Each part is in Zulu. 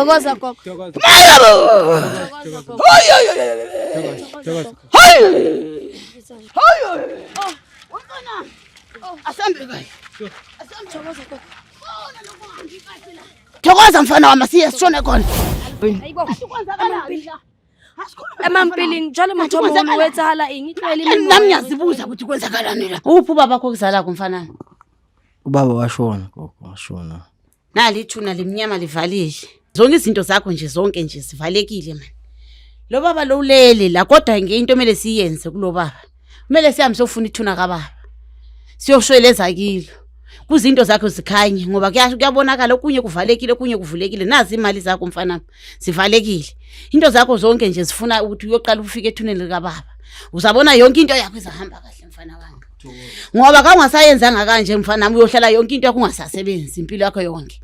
Thokoza gogo. Thokoza mfana wami siyashona khona. Hayibo. Emampilini njalo motho omkhulu wethala ingicwele nami ngiyazibuza ukuthi kwenzakalani la. Uphi ubaba wakho kuzala kumfana? Ubaba washona gogo washona. Nali ithuna lemnyama livalile. Zonke izinto zakho nje zonke nje sivalekile man. Lo baba lo ulele la kodwa ngeinto emele siyenze kulo baba. Kumele sihambe sofuna ithuna kababa. Siyoshweleza kilo. Kuzinto zakho zikhanye ngoba kuyabonakala okunye kuvalekile okunye kuvulekile. Nazi imali zakho mfana sivalekile. Into zakho zonke nje zifuna ukuthi uyoqala ufike ethuneni lika baba. Uzabona yonke into yakho izahamba kahle mfana wami. Ngoba kangasayenza kanje mfana nami uyohlala yonke into yakho ungasasebenzi impilo yakho yonke.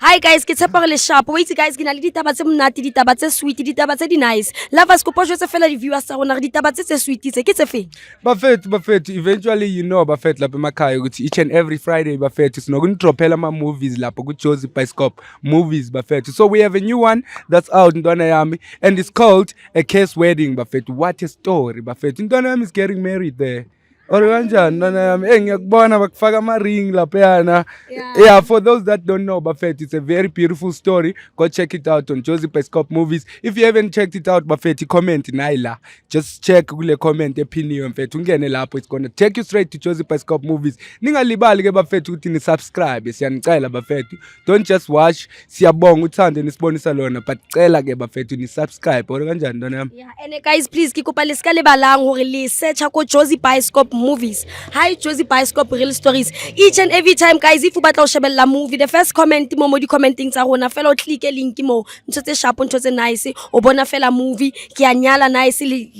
Hi guys, ke tshepa le sharp. Wait guys, ke na le ditaba tse mnati, ditaba tse sweet, ditaba tse di nice. Lovers ko pojo tse fela di viewers tsa rona re ditaba tse sweet tse ke tse feng? Bafethu eventually you know bafethu lapha emakhaya ukuthi each and every Friday bafethu sinokundrophela ama movies lapha ku Jozi Bioscope Movies bafethu. So we have a new one that's out ntwana yami and it's called A Case Wedding bafethu. What a story bafethu. Ntwana yami is getting married there. Or kanjani nana yami ngiyakubona bakufaka ama ring lapha yana. Yeah, for those that don't know bafethu, it's a very beautiful story. Go check it out on Jozi Bioscope Movies. If you haven't checked it out bafethu, comment naila. Just check kule comment epiniyo mfethu ungene lapho, it's going to take you straight to Jozi Bioscope Movies. Ningalibali ke bafethu ukuthi ni subscribe, siyanicela bafethu. Don't just watch, siyabonga uthande nisibonisa lona, but cela ke bafethu ni subscribe. Or kanjani nana yami? Yeah, and guys please ke kopa le ska le balang hore le search ko Jozi Bioscope Movies. Hi Jozi Bioscope Real Stories. Each and every time guys, if you batla o shebella movie, the first comment mo di commenting tsa rona fela o click link mo ntse sharp ntse nice o bona fela movie ke a nyala nice le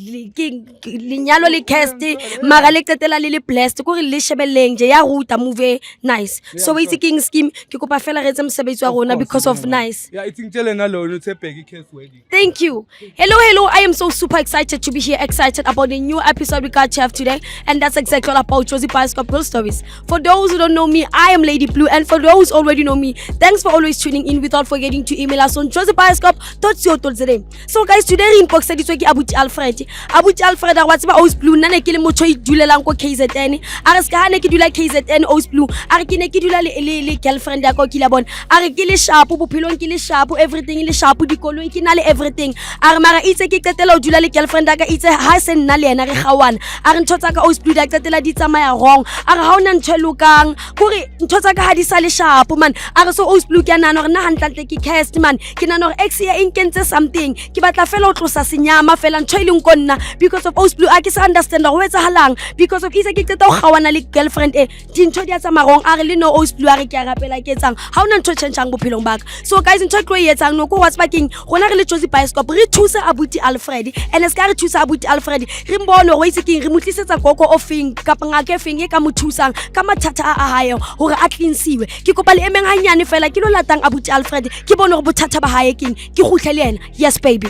nyalo le cast mara le qetela le blessed ko re le shebelleng je ya ruta movie nice. So it's king scheme ke kopa fela re etse mosebetsi wa rona because of nice. Yeah, it's ngitshele nalona uthe bheki Case Wedding. Thank you. Hello, I am so super excited to be here, excited about the new episode we got to have today, and that's exactly all about Jozi Bioscope Real Stories. For those who don't know me, I am Lady Blue, and for those who already know me, thanks for always tuning in without forgetting to email us on jozibioscope.co.za. So guys, today we inbox editswe ke Abuti Alfred. Abuti Alfred a watse ba O's Blue nna ne ke le motho I dulelang ko KZN. A re ska ha ne ke dula KZN O's Blue. A re ke ne ke dula le girlfriend ya ko ke la bona. A re ke le sharp bophelong ke le sharp, everything le sharp dikolong ke na le everything. A re mara itse ke qetela o dula le girlfriend ya ka itse ha se nna le yena re gawana. A re ntho tsa ka O's Blue da qetela di tsamaya wrong. A re ha ona ntho lokang kore ntho tsa ka ha di sa le sharp man. A re so O's Blue ke nana hore nna hantle ke cast man. Ke nana hore ex ya inkentse something. Ke batla fela o tlosa senyama fela ntho ile nko nna because of O's Blue a ke sa understand go etsa halang because of itse ke qeta o gawana le girlfriend dintho di a tsamaya wrong. A re le no O's Blue a re ke a rapela ke etsang ha ona ntho tshentshang bophelong baka. So guys ntho e tlo etsang no ko what's backing rona re le Jozi Bioscope re thusa Abuti Alfred and ska re thusa Abuti Alfred re mbone go itse ke re motlisetsa gogo offing kapa ngake feng e ka mothusang ka mathata a hae hore a cleansiwe. Ke kopa le emeng hanyane fela ke lo latang Abuti Alfred ke bone hore bothata ba hae ke gutle le yena. Yes baby.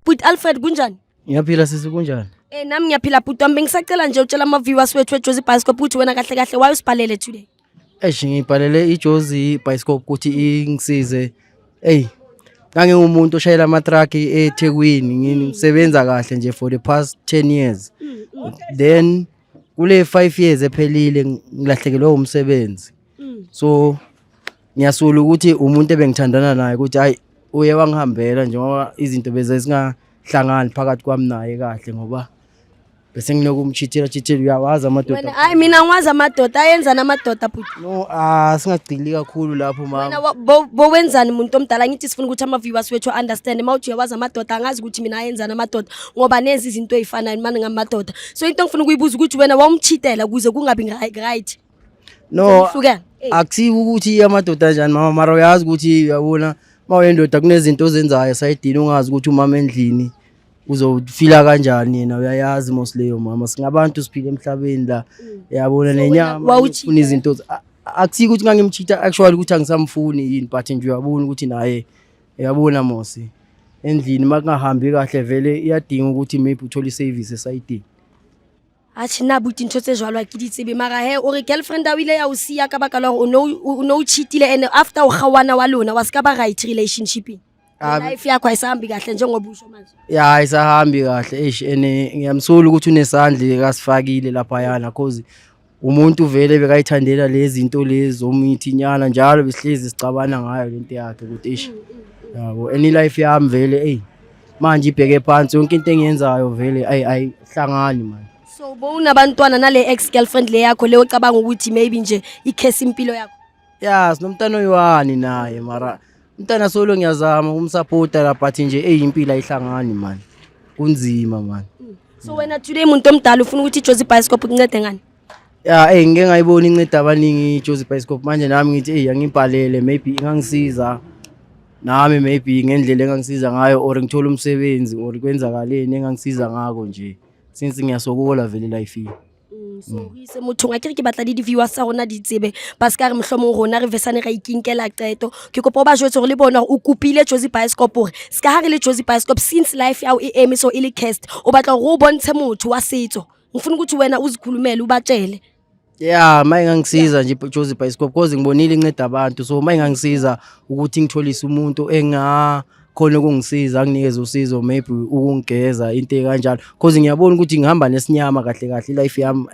Abuti Alfred kunjani? Ngiyaphila sisi kunjani? Nami ngiyaphila bhuti wami bengisacela nje utshela ama viewers wethu Jozi Bioscope ukuthi wena kahle kahle why usibhalele today? Ngibhalele iJozi Bioscope ukuthi ingisize. Ngangingumuntu oshayela ama truck eThekwini, ngisebenza kahle nje for the past 10 years. Then kule 5 years ephelile ngilahlekelwe umsebenzi. So ngiyasula ukuthi umuntu ebengithandana naye ukuthi hayi uye wangihambela njengoba izinto beze zingahlangani phakathi kwami naye kahle ngoba bese nginokumchithela uyawazi amadoda. Wena hayi mina ngwazi amadoda ayenza namadoda bhuti. No singagcili kakhulu lapho mama. Wena bowenzani umuntu omdala ngithi sifuna ukuthi ama viewers wethu understand mawuthi uyawazi amadoda angazi ukuthi mina ayenza namadoda ngoba nezi izinto ezifanayo manje ngamadoda. So into ngifuna ukuyibuza ukuthi wena wawumchithela kuze kungabi right. No akusi ukuthi amadoda njani mama mara uyazi ukuthi uyabona mawendoda kunezinto ozenzayo sayidini ungazi ukuthi umama endlini uzofila kanjani yena uyayazi mosleyo mama singabantu siphila emhlabeni la yabona nenyama ufuna izinto akusi ukuthi ngangimchitha actually ukuthi angisamfuni yini but nje uyabona ukuthi naye yabona mosi endlini makungahambi kahle vele iyadinga ukuthi maybe uthole service esayidini. Atjhe nna abuti ntho tse jwalo ke di tsebe mara he o re girlfriend a ile ya o siya ka baka la hore o no cheatile and after o khawana wa lona was ka ba right relationshiping. Life yakho ayisahambi kahle njengoba usho manje. Ya ayisahambi kahle ene ngiyamsula ukuthi unesandla kasifakile lapha yana cause umuntu vele bekayithandela lezi zinto lezi zomithinyana njalo besihlezi sicabana ngayo lento yakhe ukuthi yabo any life yami vele manje ibheke phansi yonke into engiyenzayo vele ayihlangani man. So bowunabantwana nale ex girlfriend le yakho le ocabanga ukuthi maybe nje ikhesi impilo yakho. Ya sinomntana oyiwani naye mara umntana solo ngiyazama ukumsupporta la but nje impilo ayihlangani man. Kunzima man. So wena today umuntu omdala ufuna ukuthi iJozi Bioscope kuncede ngani? Ya ngeke ngayibona inceda abaningi iJozi Bioscope manje nami ngithi angibhalele maybe ingangisiza nami maybe ngendlela engangisiza ngayo or ngithola umsebenzi or kwenzakaleni engangisiza ngako nje since ngiyasokola vele life. So ise motho nga ke batla di viewers sa rona di tsebe parce que re mhlomo rona re vesane ra ikinkela qeto ke kopa ba jwetse gore le bona o kupile Jozi Bioscope hore ska ha re le Jozi Bioscope since life ya o emiso ile cast o batla go bontshe motho wa setso ngifuna ukuthi wena uzikhulumele ubatshele. Yeah mayengangisiza nje Jozi Bioscope cause ngibonile inceda abantu so mayengangisiza ukuthi ngitholise umuntu khona ukungisiza anginikeze usizo maybe ukungigeza into kanjalo cause ngiyabona ukuthi ngihamba nesinyama kahle kahle life yami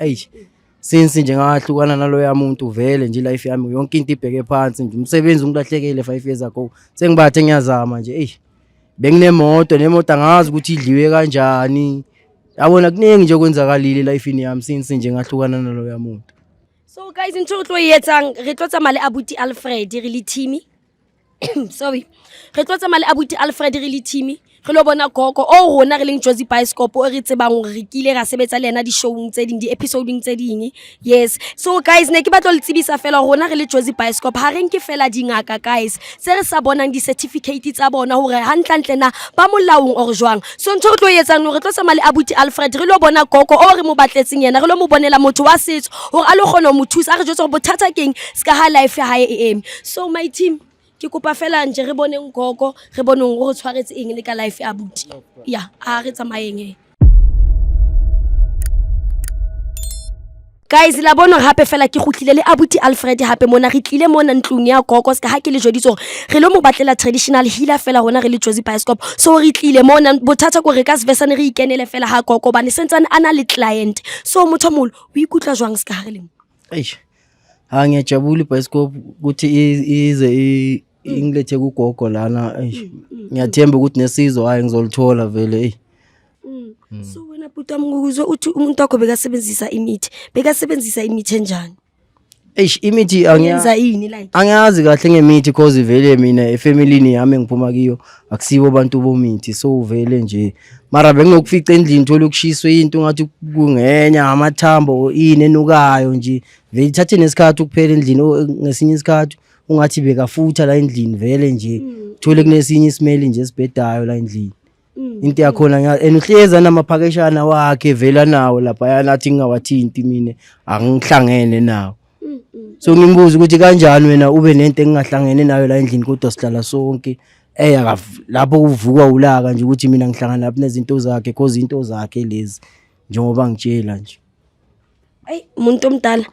since nje ngahlukana nalo yamuntu vele nje life yami yonke into ibheke phansi nje umsebenzi ungilahlekele 5 years ago sengibathe ngiyazama nje benginemoto nemoto angazi ukuthi idliwe kanjani yabona kuningi nje kwenzakalile life yami since nje ngahlukana nalo yamuntu. So guys into tlo yetsang re tlotsa male abuti Alfred re le team sorry re tlotsa male abuti Alfred re le team re lo bona gogo o rona re leng Jozi Bioscope o re tsebang hore re kile ra sebetsa le yena di showing tse ding di episoding tse ding. Yes so guys ne ke batlo le tsebisa fela rona re le Jozi Bioscope ha re nke fela dingaka guys se re sa bonang di certificate tsa bona hore hantlantle na ba molaong o re jwang so ntho re tlo yetsang no re tlotsa male abuti Alfred re lo bona gogo o re mo batletseng yena re lo mo bonela motho wa setso hore a lo kgona mo thusa a re jwetsa hore bothata keng ska ha life ya hae so my team ke kopa fela nje re boneng gogo re boneng go tshwaretse eng le ka life ya abuti ya a re tsamaeng guys la bona hape fela ke gutlile le abuti Alfred hape mona re tlile mona ntlong ya gogo ska ha ke le joditse re lo mo batlela traditional healer fela hona re le Jozi Bioscope so re tlile mona bothata ko re ka svesane re ikenele fela ha gogo bane sentsane ana le client so motho molo o ikutla jwang ska ha re le ha ngiyajabula iBioscope ukuthi ize ingilethe kugogo lana ngiyathemba ukuthi nesizo hayi ngizolithola vele so wena buta mnguzwe uthi umuntu wakho bekasebenzisa imithi enjani imithi yenza yini like angazi kahle ngemithi cause vele mina efamilini yami engiphuma kiyo akusibo abantu bomithi so vele nje mara benginokufica endlini thola ukushiswe into ngathi kungenya amathambo ini enukayo nje vele thathe nesikhathi ukuphela endlini ngesinye isikhathi ungathi bekafutha la endlini vele nje thole kunesinye ismell nje sibhedayo la endlini into yakhona enuhleza namaphakeshana wakhe vela nawo lapha yanathi ngingawathinti mina angihlangene nawo so ngimbuza ukuthi kanjani wena ube nento engahlangene nayo la endlini kodwa sihlala sonke lapho kuvukwa ulaka nje ukuthi mina ngihlangana lapha nezinto zakhe cause into zakhe lezi njengoba ngitshela nje. Umuntu omdala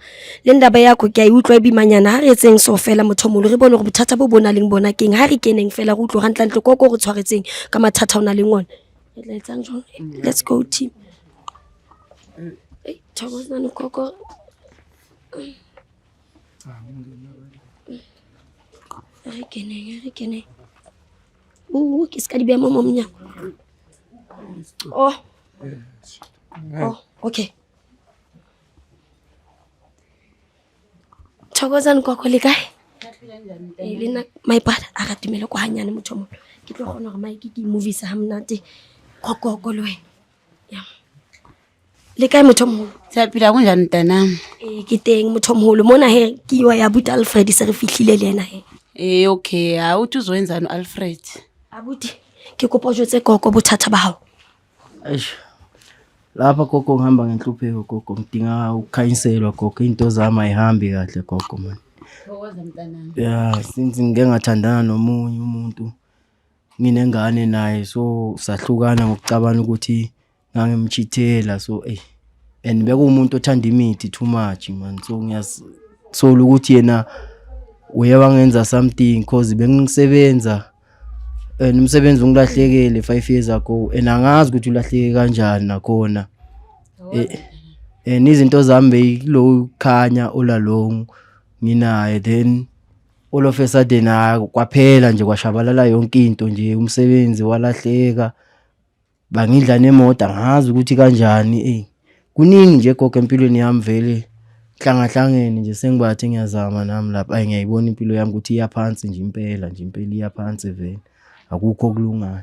le ndaba yakho ke ayiutlwa ebimanyana ha re etseng so fela mothomolo re bone go bothata bo bona leng bona keng ha re keneng fela go tlo gantlantle go re tshwaretseng ka mathata ona leng ona let's go team thokozana no koko re keneng ke ska di be mo mnya oh okay thokozana koko le kae lena my bad a gatimele go hanyane motho ke tlo gona go maiki ke movies ha mnate koko le wena ya le kae motho mo Tsapila kunjani mntanami ke teng motho moholo mona he ke wa ya buti Alfred se re fihlile le yena he okay ha uthi uzoenzani Alfred abuti ke kopa jwetse koko bothata ba hao lapha gogo ngihamba ngenhlupheko gogo ngidinga ukukhanyiselwa gogo into zami ayihambi kahle gogo man thokoza mntanami ya since ngeke ngathandana nomunye umuntu nginengane naye so sahlukana ngokucabana ukuthi ngangimchithela so and bekumuntu othanda imithi too much man, so ngiyasola ukuthi yena uyawangenza something cause bengisebenza and umsebenzi ungilahlekele 5 years ago and angazi ukuthi ulahleke kanjani nakhona. Izinto zami beyilo khanya olalong nginaye, then all of a sudden kwaphela nje kwashabalala yonke into nje, umsebenzi walahleka, bangidla nemoto angazi ukuthi kanjani. Kuningi nje gogo empilweni yami vele hlangahlangene nje, sengibathi ngiyazama nami lapha ngiyayibona impilo yami ukuthi iyaphansi nje impela iyaphansi vele, akukho kulungayo.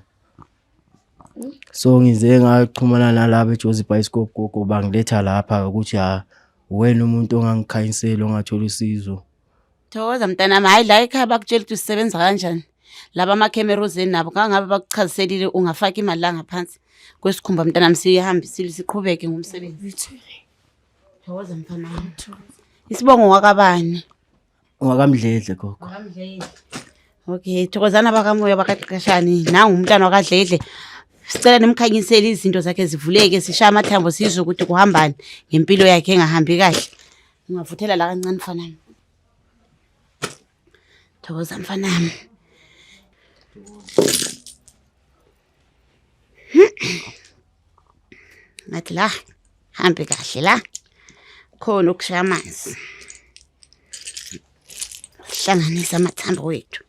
So ngize ngachumana nalabo eJozi Bioscope gogo, bangiletha lapha ukuthi wena umuntu ongangikhanyisela ongathola usizo. Thokoza mntanami, hayi la ekhaya bakutshela ukuthi usebenza kanjani. Laba ama-cameras nabo kangabe bakuchaziselile ungafaka imali la ngaphansi kwesikhumba mntanami, sihambe siqhubeke ngomsebenzi. Thokoza mntanami. Isibongo wakabani? Ungakamdledle gogo. Wakamdledle. Okay, thokozana bakamoya bakaqashani, nangu umntwana wakadledle. Sicela nimkhanyisele izinto zakhe zivuleke, sishaya amathambo sizwe ukuthi kuhambani ngempilo yakhe engahambi kahle. Ungavuthela la kancane mfanami. Thokoza mfanami. Ngathi la hambe kahle la khona ukushaya amanzi, hlanganisa amathambo wethu.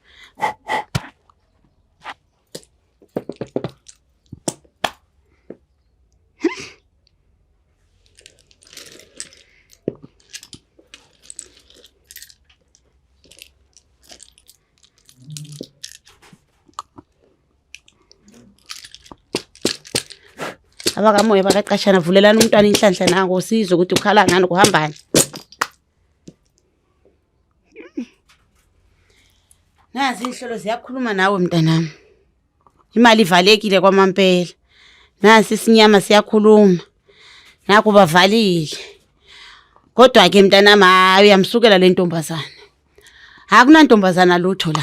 Abakamoya bakaqashana, vulelana umntwana inhlanhla nango sizwe ukuthi ukhala ngani kuhambani. Nazi inhlolo ziyakhuluma nawe mntanami. Imali ivalekile kwamampela. Nasi isinyama siyakhuluma. Naku bavalile. Kodwa ke mntanami hayi uyamsukela le ntombazana. Akunantombazana lutho la.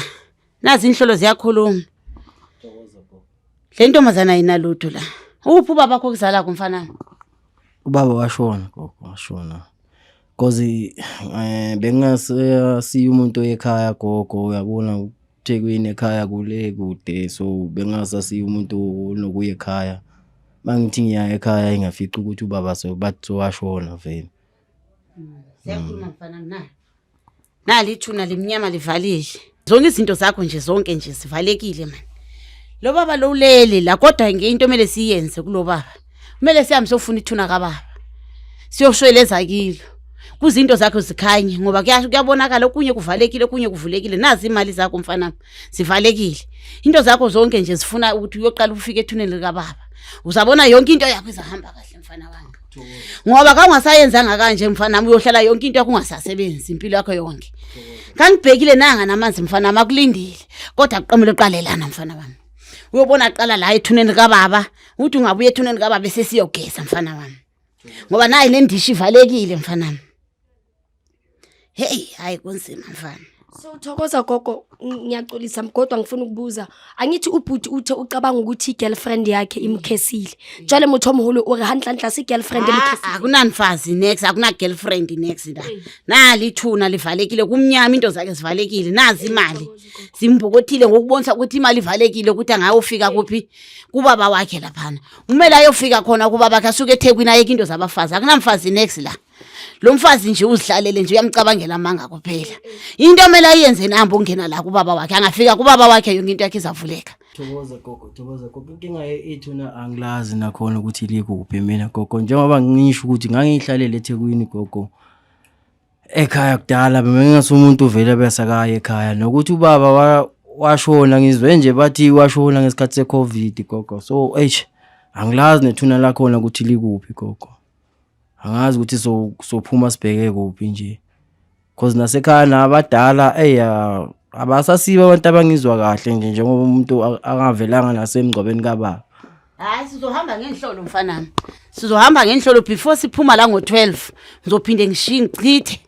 Nazi inhlolo ziyakhuluma. Le ntombazana ayinalutho la. Uphi ubaba bakho kuzala kumfana? Ubaba washona gogo, washona. Cause bengasiya umuntu ekhaya gogo, uyabona uThekwini ekhaya kule kude, so bengasasiya umuntu nokuya ekhaya. Mangithi ngiya ekhaya ingafica ukuthi ubaba bathi washona vele. Siyakhuluma mfana na. Nali ithuna lemnyama livalile. Zonke izinto zakho nje zonke nje sivalekile man. Lo baba lo ulele la, kodwa ngeinto emele siyenze kulo baba. Kumele sihambe sofuna ithuna kaBaba. Siyoshweleza kilo. Kuzinto zakho zikhanye ngoba kuyabonakala okunye kuvalekile okunye kuvulekile. Nazi imali zakho mfana sivalekile. Into zakho zonke nje zifuna ukuthi uyoqala ufike ethuneni likaBaba. Uzabona yonke into yakho izahamba kahle mfana wami. Ngoba kawungasayenzanga kanje mfana wami uyohlala yonke into yakho ungasasebenzi impilo yakho yonke. Kangibhekile nanga namanzi mfana wami akulindile. Kodwa aqamule uqalelana mfana wami. Uyobona aqala la ethuneni kaBaba, uthi ungabuye ethuneni kaBaba bese siyogeza mfana wami. Ngoba nayi le ndishi ivalekile mfana wami. Hey, hayi kunzima mfana. So Thokoza gogo, ngiyaxolisa kodwa ngifuna ukubuza. Angithi ubhuti uthe ucabanga ukuthi igirlfriend yakhe imkhesile. Njalo mutho omholo uri hanhlanhla si girlfriend emkhesile. Akunanfazi next, akuna girlfriend next la. Nali ithuna livalekile kumnyama, into zakhe zivalekile. Nazi imali. Simbokothile ngokubonisa ukuthi imali ivalekile ukuthi angayofika kuphi kubaba wakhe laphana. Umele ayofika khona kubaba bakhe asuke eThekwini ayeke into zabafazi. Akunamfazi next la. Lo mfazi nje uzihlalele nje uyamcabangela amanga kuphela. Into emele ayenze nambo ungena la kubaba wakhe, angafika kubaba wakhe yonke into yakhe izavuleka. Thokoza gogo, inkinga ethuna angilazi nakhona ukuthi likuphi mina gogo, njengoba ngisho ukuthi ngangihlalele eThekwini gogo. Ekhaya kudala bengingase umuntu uvela besakaya ekhaya, nokuthi ubaba washona ngizwe nje bathi washona ngesikhathi seCovid gogo. So angilazi nethuna lakhona ukuthi likuphi gogo. Angazi ukuthi sophuma sibheke kuphi nje. Cause nasekhaya nabadala abasasiba abantu abangizwa kahle nje njengoba umuntu angavelanga nasemgcobeni kaBaba. Hayi sizohamba ngenhlolo mfanami. Sizohamba ngenhlolo before siphuma la ngo12. Ngizophinde ngichithe.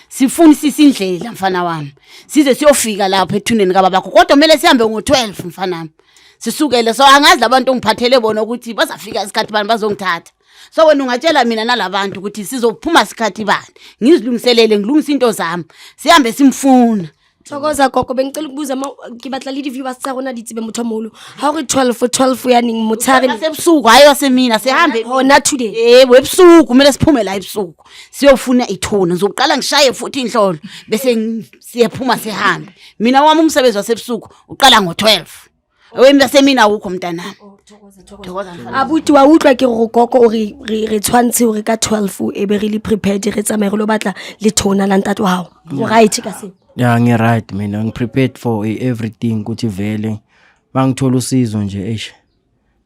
Sifunisisa indlela mfana wami. Size siyofika lapha ethuneni kaBaba bakho. Kodwa kumele sihambe ngo12 mfanami. Sisukele so angazi labantu ongiphathele bona ukuthi bazafika isikhathi bani bazongithatha. So wena ungatshela mina nalabantu ukuthi sizophuma sikhathi bani ngizilungiselele ngilungisa into zami sihambe simfuna. Thokoza gogo bengicela ukubuza ke batla le di-viewers tsa rona di tsebe motho moholo ha re 12 ya ning motshare sebusuku hayi wasemina sihambe hona today yebo ebusuku kumele siphume la ebusuku siyofuna ithuna ngizoqala ngishaye futhi inhlolo bese siyaphuma sihambe mina wami umsebenzi wasebusuku uqala ngo12 wena semina ukho mntanami. Thokoza abuti wa utlwa ke go gogo o re tshwantse o re ka 12 e be re le prepared re tsamaye re lo batla le thona la ntate wa hao go right ka se. Yeah, ngi-right mina ngi-prepared for everything ukuthi vele bangithola usizo nje eish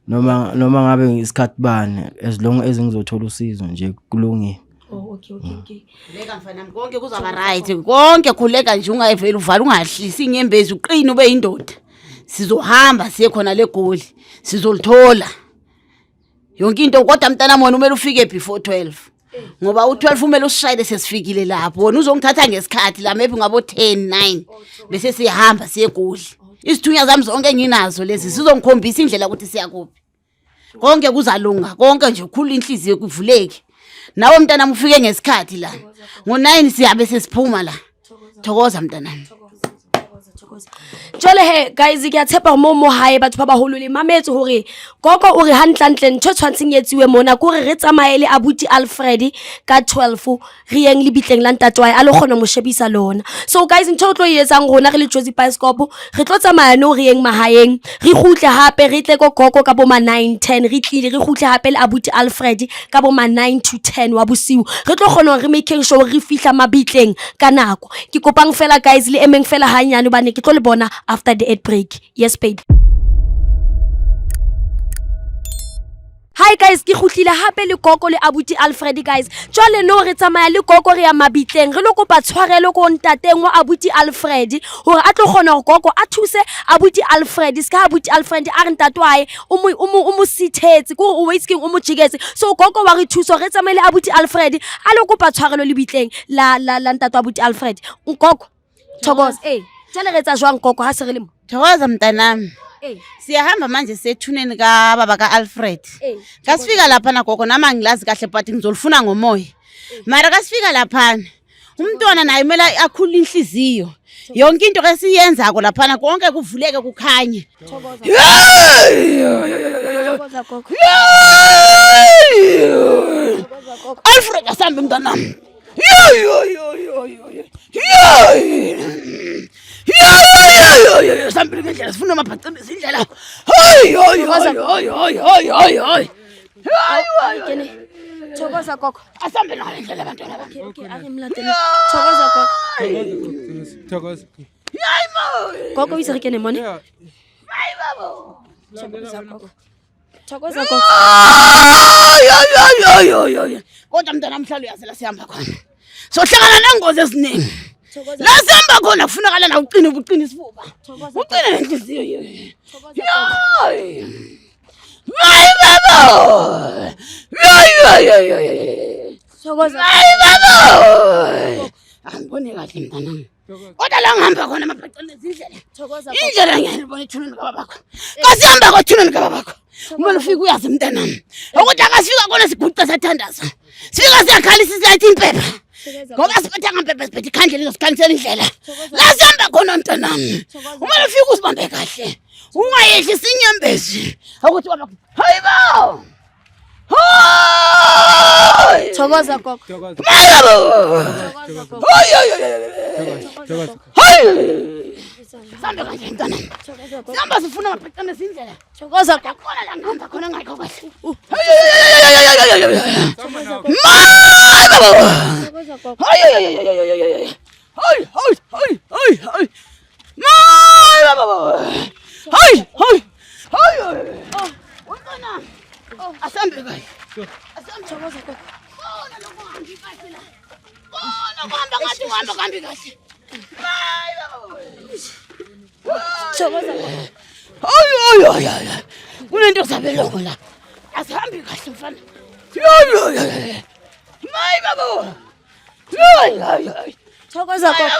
noma ngabe isikhathi bani as long as ngizothola usizo nje kulungile. Okay. Leka mfanami konke kuzaba right konke khuleka nje ungayivela uvala ungahlisi inyembezi uqine ube indoda sizohamba siye khona legoli sizolithola yonke into kodwa mntana mona umele ufike before 12 ngoba u12 umele usishayile sesifikile lapho wona uzongithatha ngesikhathi la maybe ngabo 10 9 bese siyahamba siye egoli isithunya zami zonke nginazo lezi sizongikhombisa indlela ukuthi siya kuphi konke kuzalunga konke nje ukhulu inhliziyo kuvuleke nawe mntana ufike ngesikhathi la ngo9 siyabe sesiphuma la. Thokoza mntanami. Jole he guys ke a tshepa mo hae batho ba baholo le mametse hore gogo o re hantlantle ntho tshwantseng yetsiwe mona go re tsamaele abuti Alfred ka 12 re yeng le bitleng la ntatwa a le gona mo shebisa lona. So guys ntho tlo yetsang rona re le Jozi Bioscope re tlo tsamaya no re yeng mahaeng re gutle hape re tle go gogo ka bo ma 9 10 re tlile re gutle hape le abuti Alfred ka bo ma 9 to 10 wa bosiu re tlo gona re making sure re fihla mabitleng ka nako ke kopang fela guys le emeng fela hanyane ba ne ke tlo le bona after the ad break. Yes babe. Hi guys ke khutlile hape le gogo le abuti Alfred guys jwale no re tsamaya le gogo re ya mabitleng re lo kopa tshwarelo ko ntateng wa abuti Alfred hore a tlo gona go gogo a thuse abuti Alfred ska abuti Alfred a re ntatwae o mo sithetse ko o waitsking o mo jigetse so gogo wa re thuso re tsamaile abuti Alfred a lo kopa tshwarelo le bitleng la ntatwa abuti Alfred gogo thokoza jale re tsa jwang gogo ha se re le mo. Thokoza mntanami. Siyahamba manje sethuneni ka baba ka Alfred. Kasifika lapha na gogo nama ngilazi kahle but ngizolufuna ngomoya. Mara kasifika lapha umntwana naye kumele akhule inhliziyo. Yonke into esiyenza ko lapha na konke kuvuleke kukhanye. Thokoza gogo. Alfred asambe mntanami. Sample ngendlela sifuna amabhaqini izindlela. Thokoza gogo. Asambe ngendlela abantwana bami. Okay, akimlatele. Thokoza gogo. Thokoza. Gogo isere kene mone. Thokoza gogo. Kodwa mntana mhlalo yazela sihamba khona. Sohlangana nengozi eziningi. La sihamba khona kufunakala na uqine ubuqine isifuba. Uqine lenhliziyo yini. Hayi baba. Thokoza. Angibone kahle mntanami. Kodwa la ngihamba khona amabhaqini izindlela. Thokoza. Indlela ngiyibona ithuneni kababakho. Kasihamba kwathuneni kababakho. Uma ufika uyazi mntanami. Ukuthi akasifika khona siguqa sathandaza. Sifika siyakhalisa siyathi impepha. Ngoba siphethe ngempepha siphethe ikhandlela izosikhanyisela indlela. La sihamba khona mntanami. Uma ufika usibambe kahle. Ungayehlisi inyembezi. Ukuthi baba hayibo. Hayi. Thokoza gogo. Thokoza. Samba kahle mntanami. Samba sifuna amabhaqini izindlela. Thokoza gogo. Khona la ngihamba khona ngayikho kahle. Thokoza gogo. Asambe kahle. Thokoza gogo. Khona lokho ngihambi kahle la. Khona kuhamba ngathi uhamba kambi kahle. Thokoza gogo. Kunento zabelongo la. Asihambi kahle mfana. Mayi baba. Thokoza gogo.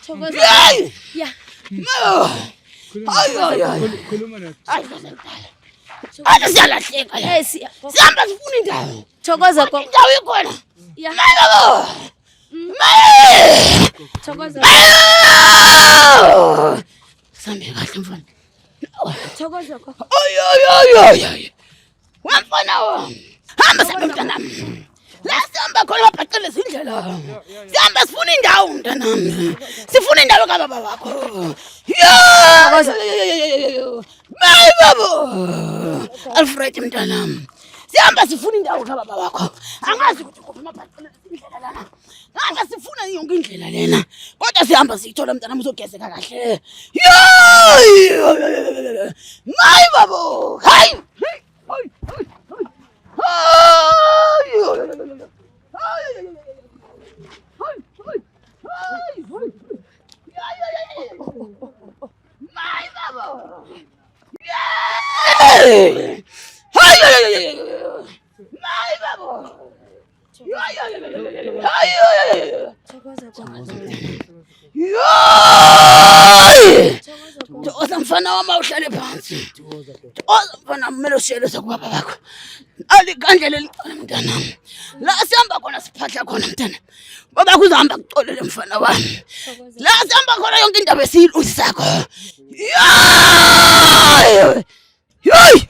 Thokoza. Yeah. Khuluma nathi. Athi siyalahleka la. Sihamba sifuna indawo. Thokoza gogo. Indawo ikhona. Yeah. Thokoza. Sambe kahle mfana. Thokoza gogo. Wamfana wami. Hamba sambe mntanami. La sihamba khona mabhaqele indlela. Sihamba sifuna indawo mntanami. Sifuna indawo kababa wakho. Mayi babo. Alfred mntanami. Sihamba sifuna indawo kababa wakho. Angazi ukuthi kuphi mabhaqele indlela lana. Hamba sifuna yonke indlela lena. Kodwa sihamba sithola mntanami uzogezeka kahle. Mayi babo. Hayi. Thokoza mfana wami uhlale phansi. Thokoza mfana kumele ushiyeleze kubaba bakho. Alikandlela licala mntanami. La sihamba khona siphahla khona mntana. Baba kuzahamba kuxolele mfana wami. La sihamba khona yonke indaba esiyilungisakho.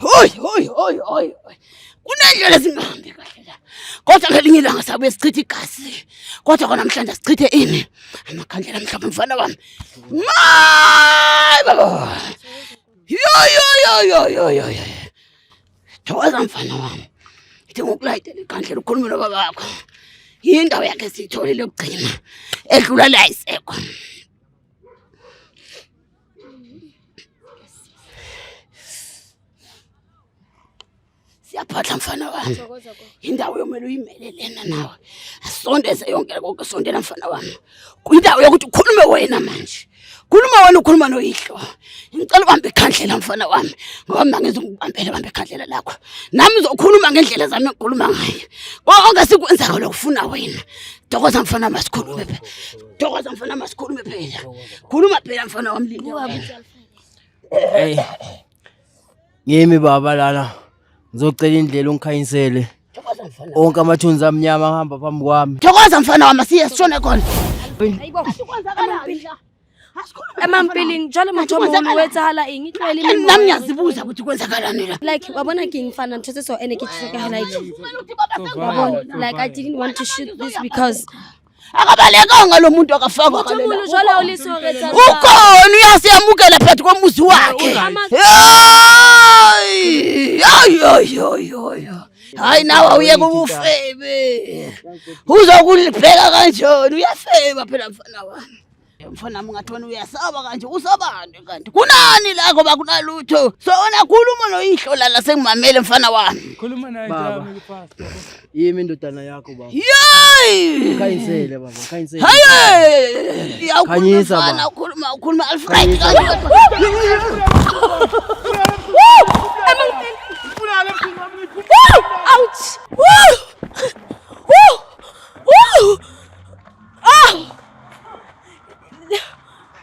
Hoy. Kunendlela ezingahambi kahle la. Kodwa ngelinye ilanga sabuye sichithe igazi. Kodwa kona namhlanje sichithe ini? Amakhandlela mhlophe mfana wami. Mayi baba. Thokoza mfana wami. Ithi ngokulayitela ikhandlela ukhuluma nobaba wakho. Yindawo yakhe siyitholile ukugcina. Edlula la isekho. Siyaphatha mfana wami. Indawo yomelo uyimele lena nawe. Asondeze yonke konke sondela mfana wami. Kuyindawo yokuthi ukhulume wena manje. Khuluma wena ukhuluma noyihlo. Ngicela ubambe ikhandlela mfana wami. Ngoba mina ngizokubambela bambe ikhandlela lakho. Nami uzokhuluma ngendlela zami engikhuluma ngayo. Konke sikwenza lokufuna wena. Thokoza mfana masikhulume phela. Thokoza mfana masikhulume phela. Khuluma phela mfana wami lini. Hey. Ngimi baba lana. Ngizocela indlela ungikhanyisele. Thokoza mfana. Onke amathunzi amnyama ahamba phambi kwami. Thokoza mfana wami siye sishone khona. Hayibo. Emampilini njalo motho omunye wethala eng itlwele Nami ngiyazibuza ukuthi kwenzakalani la. like wabona ke ngifana ntse so ene ke tsheka like like I didn't want to shoot this because akabaleka ngalomuntu akafakwa motho omunye jwala uliso retsa ukhona uyasiyamukela phakathi komuzi wakhe. Hayi nawe uyeke ubufebe. Uzokulibheka kanjani uyafeba phela mfana wami. Mfana ungathona uyasaba kanje usabande kanti kunani la ngoba kunalutho sona khuluma noyihlo la sengimamele mfana wami. Khuluma naye njalo ngiphansi. Yimi indodana yakho baba. Khanyisele baba, khanyisele. Hayi! Khanyisa baba. Ukhuluma Alfred kanje. ouch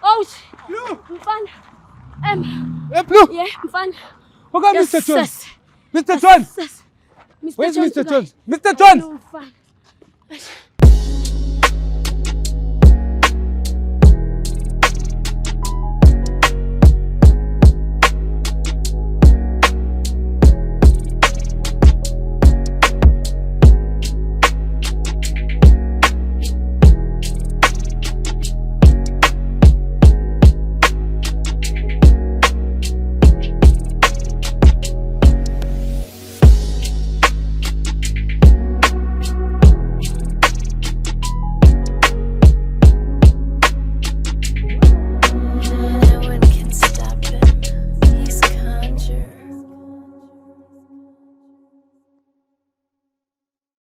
ouch mfana yeah mfana Okay, Yes, Mr. Jones. sis. Mr. Jones. Yes. Where's Mr. Jones? Mr. Jones. Mfana